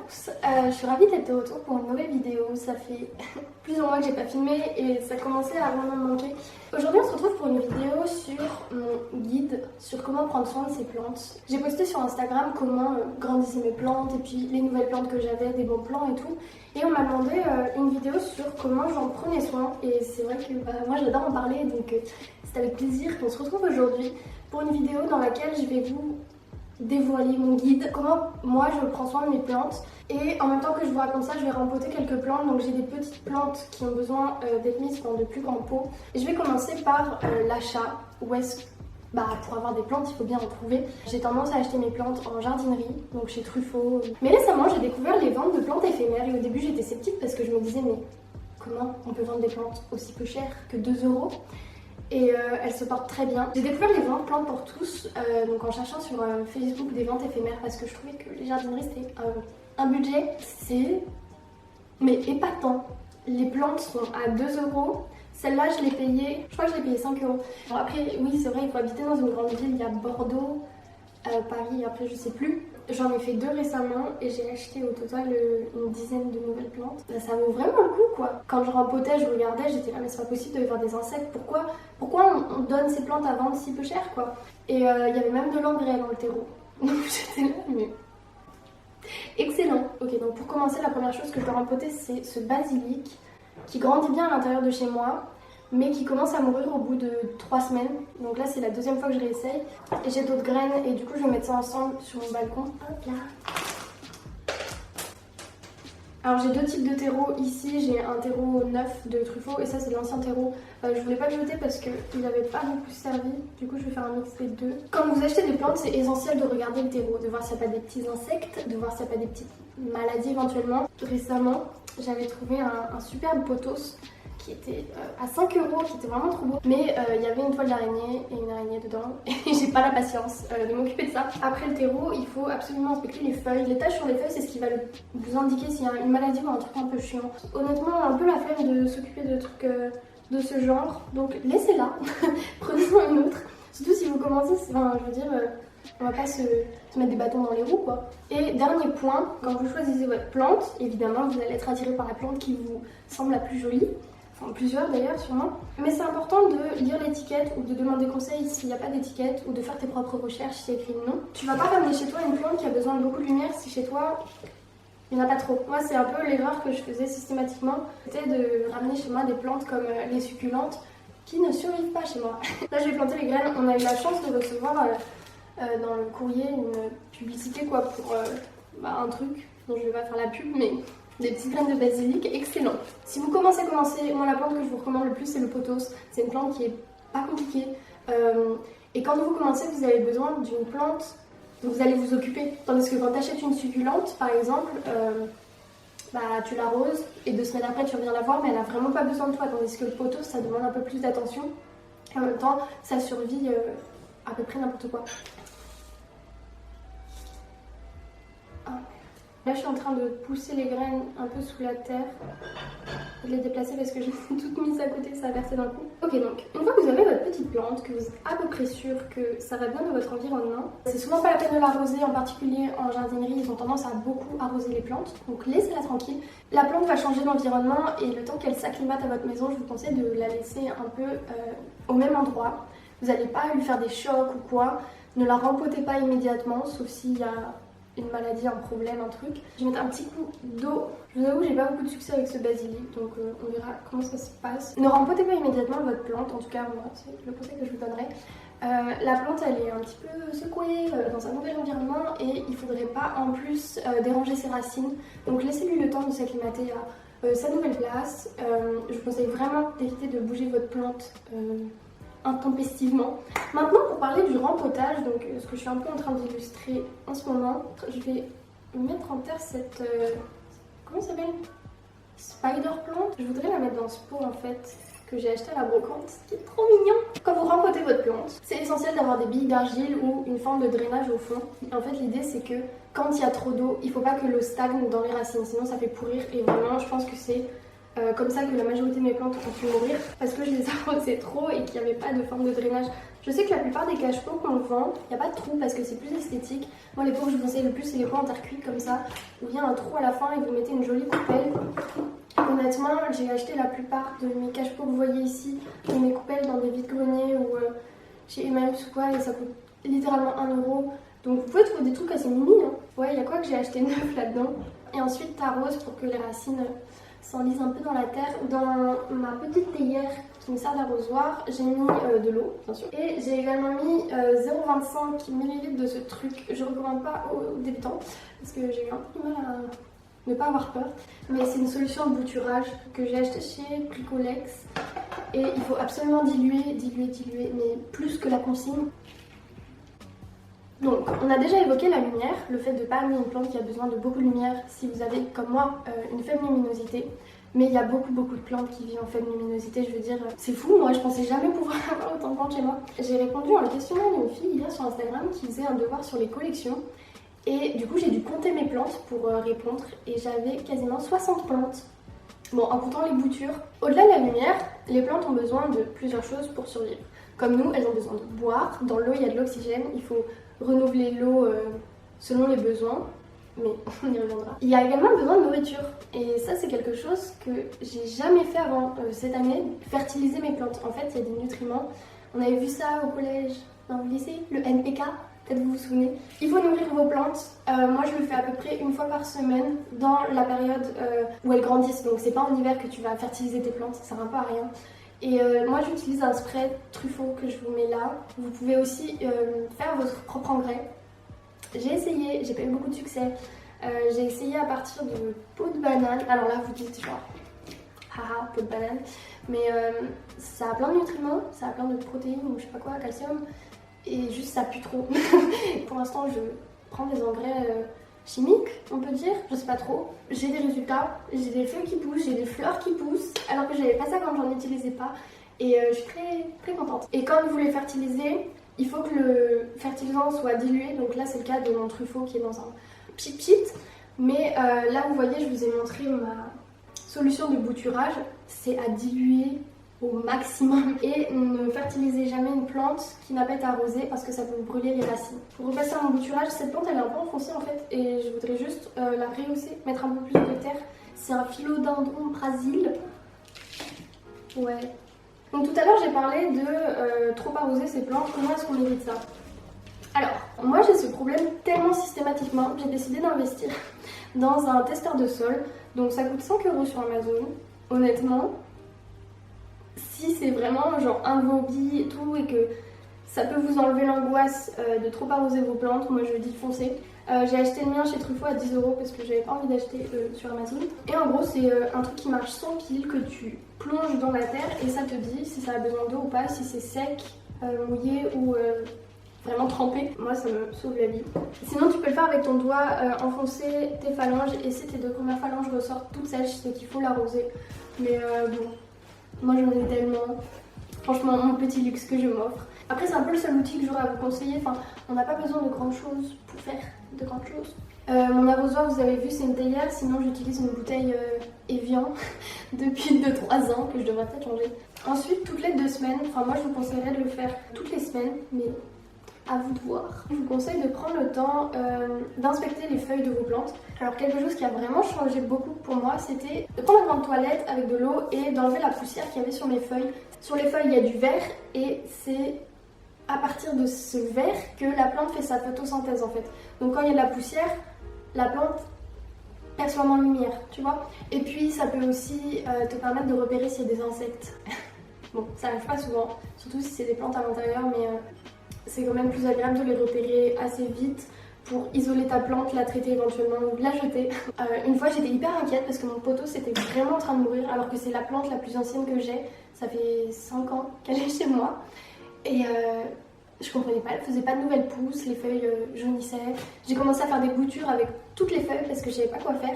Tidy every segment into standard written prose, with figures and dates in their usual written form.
tous, je suis ravie d'être de retour pour une nouvelle vidéo. Ça fait plusieurs mois que j'ai pas filmé et ça commençait à vraiment me manquer. Aujourd'hui on se retrouve pour une vidéo sur mon guide sur comment prendre soin de ses plantes. J'ai posté sur Instagram comment grandir mes plantes et puis les nouvelles plantes que j'avais, des bons plans et tout. Et on m'a demandé une vidéo sur comment j'en prenais soin et c'est vrai que moi j'adore en parler donc c'est avec plaisir qu'on se retrouve aujourd'hui pour une vidéo dans laquelle je vais vous dévoiler mon guide, comment moi je prends soin de mes plantes. Et en même temps que je vous raconte ça, je vais rempoter quelques plantes. Donc j'ai des petites plantes qui ont besoin d'être mises dans de plus grands pots. Et je vais commencer par l'achat. Où est-ce pour avoir des plantes, il faut bien en trouver. J'ai tendance à acheter mes plantes en jardinerie, donc chez Truffaut. Mais récemment, j'ai découvert les ventes de plantes éphémères. Et au début, j'étais sceptique parce que je me disais, mais comment on peut vendre des plantes aussi peu chères que 2 €? Et elles se portent très bien. J'ai découvert les ventes plantes pour tous, donc en cherchant sur Facebook des ventes éphémères parce que je trouvais que les jardineries c'était un budget, mais épatant. Les plantes sont à 2 €. Celle-là, je l'ai payée, je crois que je l'ai payée 5 €. Bon, après, oui, c'est vrai, il faut habiter dans une grande ville. Il y a Bordeaux, Paris, après, je sais plus. J'en ai fait 2 récemment et j'ai acheté au total une dizaine de nouvelles plantes. Ça vaut vraiment le coup, quoi. Quand je rempotais, je regardais, j'étais là, mais c'est pas possible de faire des insectes. Pourquoi on donne ces plantes à vendre si peu cher, quoi? Et il y avait même de l'engrais dans le terreau. Donc j'étais là, mais excellent. Ok, donc pour commencer, la première chose que je dois rempoter, c'est ce basilic qui grandit bien à l'intérieur de chez moi, mais qui commence à mourir au bout de 3 semaines. Donc là, c'est la deuxième fois que je réessaye. Et j'ai d'autres graines, et du coup, je vais mettre ça ensemble sur mon balcon. Hop là. Alors j'ai 2 types de terreau ici, j'ai un terreau neuf de Truffaut et ça c'est l'ancien terreau. Je voulais pas le jeter parce qu'il n'avait pas beaucoup servi, du coup je vais faire un mix des deux. Quand vous achetez des plantes, c'est essentiel de regarder le terreau, de voir s'il n'y a pas des petits insectes, de voir s'il n'y a pas des petites maladies éventuellement. Récemment, j'avais trouvé un superbe pothos qui était à 5 €, qui était vraiment trop beau. Mais il y avait une toile d'araignée et une araignée dedans et j'ai pas la patience de m'occuper de ça. Après le terreau, il faut absolument inspecter les feuilles. Les taches sur les feuilles, c'est ce qui va vous indiquer s'il y a une maladie ou un truc un peu chiant. Honnêtement, un peu la flemme de s'occuper de trucs de ce genre. Donc laissez-la, prenez-en une autre. Surtout si vous commencez, enfin, je veux dire, on va pas se mettre des bâtons dans les roues, quoi. Et dernier point, quand vous choisissez votre plante, évidemment, vous allez être attiré par la plante qui vous semble la plus jolie. Enfin, plusieurs d'ailleurs sûrement, mais c'est important de lire l'étiquette ou de demander conseil s'il n'y a pas d'étiquette ou de faire tes propres recherches si écrit non. Tu vas pas ramener chez toi une plante qui a besoin de beaucoup de lumière si chez toi il n'y en a pas trop. Moi c'est un peu l'erreur que je faisais systématiquement, c'était de ramener chez moi des plantes comme les succulentes qui ne survivent pas chez moi. Là je vais planter les graines, on a eu la chance de recevoir dans le courrier une publicité quoi pour un truc dont je vais pas faire la pub mais des petites graines de basilic, excellent. Si vous commencez, moi la plante que je vous recommande le plus c'est le pothos. C'est une plante qui est pas compliquée. Et quand vous commencez, vous avez besoin d'une plante dont vous allez vous occuper. Tandis que quand tu achètes une succulente, par exemple, tu l'arroses et 2 semaines après tu reviens la voir, mais elle a vraiment pas besoin de toi. Tandis que le pothos, ça demande un peu plus d'attention. Et en même temps, ça survit à peu près n'importe quoi. Là, je suis en train de pousser les graines un peu sous la terre, de les déplacer parce que je les ai toutes mises à côté, ça a versé d'un coup. Ok, donc une fois que vous avez votre petite plante, que vous êtes à peu près sûr que ça va bien dans votre environnement, c'est souvent pas la peine de l'arroser, en particulier en jardinerie, ils ont tendance à beaucoup arroser les plantes, donc laissez-la tranquille. La plante va changer d'environnement et le temps qu'elle s'acclimate à votre maison, je vous conseille de la laisser un peu au même endroit. Vous n'allez pas lui faire des chocs ou quoi, ne la rempotez pas immédiatement, sauf s'il y a une maladie, un problème, un truc. Je vais mettre un petit coup d'eau. Je vous avoue, j'ai pas beaucoup de succès avec ce basilic, donc on verra comment ça se passe. Ne rempotez pas immédiatement votre plante, en tout cas moi, c'est le conseil que je vous donnerai. La plante, elle est un petit peu secouée dans un nouvel environnement et il faudrait pas en plus déranger ses racines. Donc laissez-lui le temps de s'acclimater à sa nouvelle place. Je vous conseille vraiment d'éviter de bouger votre plante intempestivement. Maintenant pour parler du rempotage, donc ce que je suis un peu en train d'illustrer en ce moment, je vais mettre en terre cette comment ça s'appelle, spider plant. Je voudrais la mettre dans ce pot en fait que j'ai acheté à la brocante, ce qui est trop mignon. Quand vous rempotez votre plante, c'est essentiel d'avoir des billes d'argile ou une forme de drainage au fond. En fait l'idée c'est que quand il y a trop d'eau, il faut pas que l'eau stagne dans les racines, sinon ça fait pourrir et vraiment je pense que c'est comme ça que la majorité de mes plantes ont pu mourir parce que je les arrosais trop et qu'il n'y avait pas de forme de drainage. Je sais que la plupart des cache-pots qu'on vend, il n'y a pas de trou parce que c'est plus esthétique. Moi les pots que je vous conseille le plus c'est les pots en terre cuite comme ça, où il y a un trou à la fin et vous mettez une jolie coupelle. Honnêtement, j'ai acheté la plupart de mes cache-pots que vous voyez ici, de mes coupelles dans des vides-greniers ou chez Emmaüs ou quoi, et ça coûte littéralement 1 euro. Donc vous pouvez trouver des trucs assez mini. Hein. Ouais, il y a quoi que j'ai acheté neuf là-dedans. Et ensuite t'arroses pour que les racines s'enlisent un peu dans la terre. Dans ma petite théière qui me sert d'arrosoir, j'ai mis de l'eau, bien sûr. Et j'ai également mis 0,25 ml de ce truc. Je ne recommande pas aux débutants parce que j'ai eu un peu de mal à ne pas avoir peur. Mais c'est une solution de bouturage que j'ai acheté chez Bricolex. Et il faut absolument diluer, mais plus que la consigne. Donc, on a déjà évoqué la lumière, le fait de ne pas amener une plante qui a besoin de beaucoup de lumière si vous avez, comme moi, une faible luminosité. Mais il y a beaucoup de plantes qui vivent en faible luminosité, je veux dire, c'est fou, moi je pensais jamais pouvoir avoir autant de plantes chez moi. J'ai répondu en questionnant une fille hier sur Instagram qui faisait un devoir sur les collections. Et du coup, j'ai dû compter mes plantes pour répondre et j'avais quasiment 60 plantes. Bon, en comptant les boutures. Au-delà de la lumière, les plantes ont besoin de plusieurs choses pour survivre. Comme nous, elles ont besoin de boire. Dans l'eau, il y a de l'oxygène. Il faut renouveler l'eau selon les besoins. Mais on y reviendra. Il y a également besoin de nourriture. Et ça, c'est quelque chose que j'ai jamais fait avant cette année. Fertiliser mes plantes. En fait, il y a des nutriments. On avait vu ça au collège, dans le lycée, le NPK. Peut-être vous vous souvenez. Il faut nourrir vos plantes. Moi, je le fais à peu près une fois par semaine dans la période où elles grandissent. Donc, c'est pas en hiver que tu vas fertiliser tes plantes. Ça sert un peu à rien. Et moi, j'utilise un spray Truffaut que je vous mets là. Vous pouvez aussi faire votre propre engrais. J'ai essayé, j'ai pas eu beaucoup de succès. J'ai essayé à partir de peau de banane. Alors là, vous dites genre, haha, peau de banane. Mais ça a plein de nutriments, ça a plein de protéines ou je sais pas quoi, calcium. Et juste ça pue trop. Pour l'instant, je prends des engrais chimiques, on peut dire, je sais pas trop. J'ai des résultats, j'ai des feuilles qui poussent, j'ai des fleurs qui poussent, alors que j'avais pas ça quand j'en utilisais pas. Et je suis très contente. Et quand vous les fertilisez, il faut que le fertilisant soit dilué. Donc là, c'est le cas de mon Truffaut qui est dans un pchit. Mais là, vous voyez, je vous ai montré ma solution de bouturage. C'est à diluer au maximum. Et ne fertilisez jamais une plante qui n'a pas été arrosée parce que ça peut brûler les racines. Pour repasser à mon bouturage, cette plante, elle est un peu enfoncée en fait. Et je voudrais juste la rehausser, mettre un peu plus de terre. C'est un philodendron Brésil. Ouais. Donc tout à l'heure j'ai parlé de trop arroser ces plantes, comment est-ce qu'on évite ça? Alors, moi j'ai ce problème tellement systématiquement, j'ai décidé d'investir dans un testeur de sol, donc ça coûte 5 € sur Amazon. Honnêtement, si c'est vraiment genre un de vos hobbies et tout et que ça peut vous enlever l'angoisse de trop arroser vos plantes, moi je dis foncez. J'ai acheté le mien chez Truffaut à 10 € parce que j'avais pas envie d'acheter sur Amazon. Et en gros, c'est un truc qui marche sans pile, que tu plonges dans la terre et ça te dit si ça a besoin d'eau ou pas, si c'est sec, mouillé ou vraiment trempé. Moi, ça me sauve la vie. Sinon, tu peux le faire avec ton doigt, enfoncer tes phalanges et si tes 2 premières phalanges ressortent toutes sèches, c'est qu'il faut l'arroser. Mais bon, moi j'en ai tellement. Franchement, mon petit luxe que je m'offre. Après, c'est un peu le seul outil que j'aurais à vous conseiller. Enfin, on n'a pas besoin de grandes choses pour faire de grandes choses. Mon arrosoir, vous avez vu, c'est une théière. Sinon, j'utilise une bouteille Evian depuis 2-3 ans que je devrais peut-être changer. Ensuite, toutes les 2 semaines, enfin moi, je vous conseillerais de le faire toutes les semaines, mais à vous de voir. Je vous conseille de prendre le temps d'inspecter les feuilles de vos plantes. Alors quelque chose qui a vraiment changé beaucoup pour moi, c'était de prendre un gant de toilette avec de l'eau et d'enlever la poussière qu'il y avait sur mes feuilles. Sur les feuilles, il y a du verre et c'est à partir de ce verre que la plante fait sa photosynthèse en fait. Donc quand il y a de la poussière, la plante perçoit moins de lumière, tu vois. Et puis ça peut aussi te permettre de repérer s'il y a des insectes. Bon, ça n'arrive pas souvent, surtout si c'est des plantes à l'intérieur, mais c'est quand même plus agréable de les repérer assez vite pour isoler ta plante, la traiter éventuellement ou la jeter. Une fois j'étais hyper inquiète parce que mon poteau c'était vraiment en train de mourir alors que c'est la plante la plus ancienne que j'ai. Ça fait 5 ans qu'elle est chez moi et je comprenais pas, elle faisait pas de nouvelles pousses, les feuilles jaunissaient. J'ai commencé à faire des boutures avec toutes les feuilles parce que je savais pas quoi faire.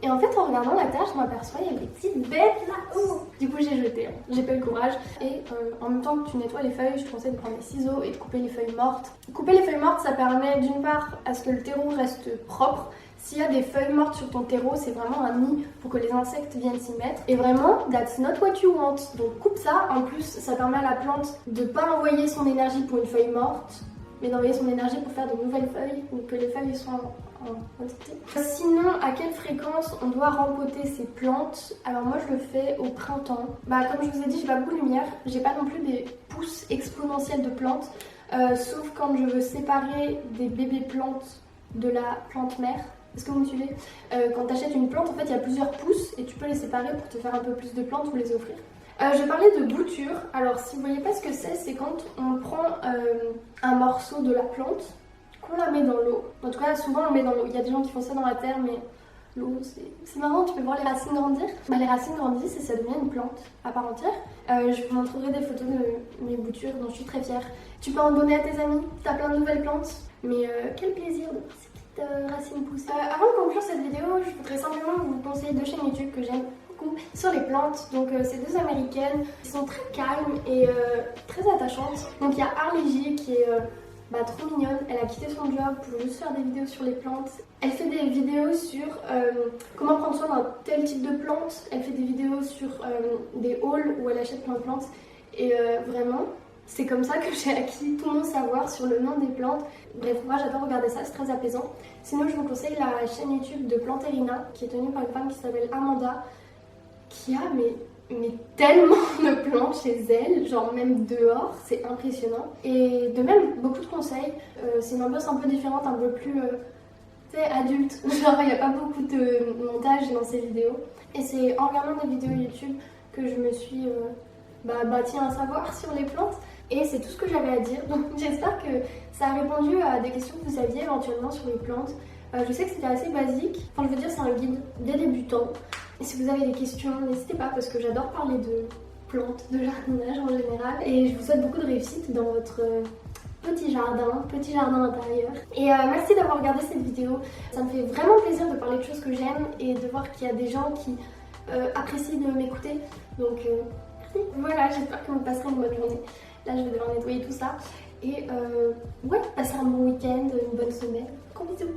Et en fait, en regardant la terre, je m'aperçois, il y a des petites bêtes là-haut. Du coup, j'ai jeté, j'ai pas eu le courage. Et en même temps que tu nettoies les feuilles, je te conseille de prendre des ciseaux et de couper les feuilles mortes. Couper les feuilles mortes, ça permet d'une part à ce que le terreau reste propre. S'il y a des feuilles mortes sur ton terreau, c'est vraiment un nid pour que les insectes viennent s'y mettre. Et vraiment, that's not what you want. Donc coupe ça. En plus, ça permet à la plante de ne pas envoyer son énergie pour une feuille morte, mais d'envoyer son énergie pour faire de nouvelles feuilles, ou que les feuilles soient en bonne santé. Sinon, à quelle fréquence on doit rempoter ses plantes? Alors moi je le fais au printemps. Comme je vous ai dit, j'ai pas beaucoup de lumière, j'ai pas non plus des pousses exponentielles de plantes, sauf quand je veux séparer des bébés plantes de la plante mère. Est-ce que vous me suivez? Quand tu achètes une plante, en fait il y a plusieurs pousses et tu peux les séparer pour te faire un peu plus de plantes ou les offrir. Je parlais de bouture. Alors si vous voyez pas ce que c'est quand on prend un morceau de la plante, qu'on la met dans l'eau. En tout cas souvent on le met dans l'eau. Il y a des gens qui font ça dans la terre, mais l'eau c'est marrant, tu peux voir les racines grandir. Les racines grandissent et ça devient une plante à part entière. Je vous montrerai des photos de mes boutures dont je suis très fière. Tu peux en donner à tes amis, tu as plein de nouvelles plantes. Mais quel plaisir de voir ces petites racines pousser. Avant de conclure cette vidéo, je voudrais simplement vous conseiller deux chaînes YouTube que j'aime sur les plantes. Donc c'est deux américaines qui sont très calmes et très attachantes. Donc il y a Harley J qui est trop mignonne. Elle a quitté son job pour juste faire des vidéos sur les plantes. Elle fait des vidéos sur comment prendre soin d'un tel type de plante. Elle fait des vidéos sur des hauls où elle achète plein de plantes. Et vraiment, c'est comme ça que j'ai acquis tout mon savoir sur le nom des plantes. Bref, moi j'adore regarder ça, c'est très apaisant. Sinon je vous conseille la chaîne YouTube de Planterina qui est tenue par une femme qui s'appelle Amanda, qui a mais tellement de plantes chez elle, genre même dehors, c'est impressionnant. Et de même, beaucoup de conseils. C'est une ambiance un peu différente, un peu plus adulte. Genre il n'y a pas beaucoup de montage dans ces vidéos. Et c'est en regardant des vidéos YouTube que je me suis bâti un savoir sur les plantes. Et c'est tout ce que j'avais à dire. Donc j'espère que ça a répondu à des questions que vous aviez éventuellement sur les plantes. Je sais que c'était assez basique. Enfin je veux dire c'est un guide des débutants. Et si vous avez des questions, n'hésitez pas parce que j'adore parler de plantes, de jardinage en général. Et je vous souhaite beaucoup de réussite dans votre petit jardin intérieur. Et merci d'avoir regardé cette vidéo. Ça me fait vraiment plaisir de parler de choses que j'aime et de voir qu'il y a des gens qui apprécient de m'écouter. Donc merci. Voilà, j'espère que vous passerez une bonne journée. Là, je vais devoir nettoyer tout ça. Et passez un bon week-end, une bonne semaine. Gros bisous.